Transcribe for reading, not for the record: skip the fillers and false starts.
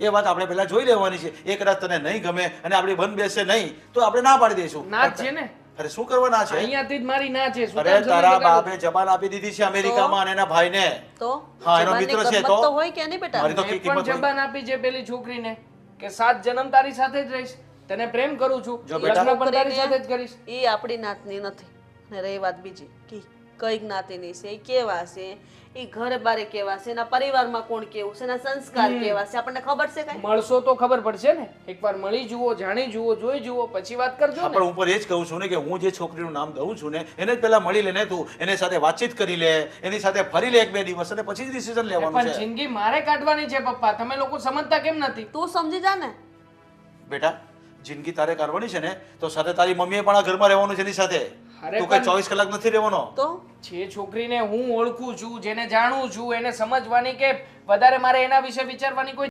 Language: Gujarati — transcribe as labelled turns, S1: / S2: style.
S1: એ વાત આપણે પહેલા જોઈ લેવાની છે. એ કદાચ તને નહીં ગમે અને આપણી બંધ બેસે નહીં તો આપણે ના પાડી દઈશું.
S2: ના જ છે ને.
S1: અરે શું કરવા ના છે?
S2: અહીંયાથી જ મારી ના છે. શું
S1: અરે
S2: કામ
S1: તારા
S2: સમજ બગાડો?
S1: બાપે જબાન આપી દીધી છે અમેરિકામાં અને એના ભાઈને.
S3: તો
S1: હા, એનો
S3: જબાનની
S1: મિત્ર છે
S3: કિંમત
S1: તો
S3: હોય કે નહીં બેટા?
S1: મારી તો
S2: મેં
S1: કિંમત
S2: પણ
S1: હોય.
S2: જબાન આપી છે પેલી છોકરીને કે 7 જન્મ તારી સાથે જ રહીશ, તને પ્રેમ કરું છું,
S1: જો બેટા.
S2: લગ્ન પણ તારી સાથે જ કરીશ.
S3: એ આપણી નાતની નથી. ને રહી વાત બીજી કે કઈ જ્ઞાતિની છે, એ કેવા છે, એ ઘરે બારે કેવા છે, એના પરિવારમાં કોણ કેવું છે, એના સંસ્કાર કેવા છે, આપણને ખબર છે કઈ?
S2: મળશો તો ખબર પડશે ને. એકવાર મળી જુઓ, જાણી જુઓ, જોઈ જુઓ, પછી વાત કરજો
S1: હા,
S2: ને.
S1: પણ હું પર એ જ કહું છું ને કે હું જે છોકરીનું નામ દઉં છું ને એને જ પહેલા મળી લે ને તું. એની સાથે વાતચીત કરી લે, એની સાથે ફરી લે 1-2 દિવસ અને પછી જ ડિસિઝન લેવાનું
S2: પણ
S1: છે.
S2: જિંદગી મારે કાઢવાની છે પપ્પા. તમે લોકો સમજતા કેમ નથી?
S3: તું સમજી જા ને.
S1: બેટા જિંદગી તારે કરવાની છે ને તો સાથે તારી મમ્મીએ પણ આ ઘરમાં રહેવાનું છે એની સાથે.
S2: અરે
S1: તું કઈ
S2: પણ-
S1: 24 કલાક નથી રહેવાનો.
S3: તો
S2: જે છોકરીને હું ઓળખું છું, જેને જાણું છું, એને સમજવાની કે વધારે મારે એના વિશે વિચારવાની કોઈ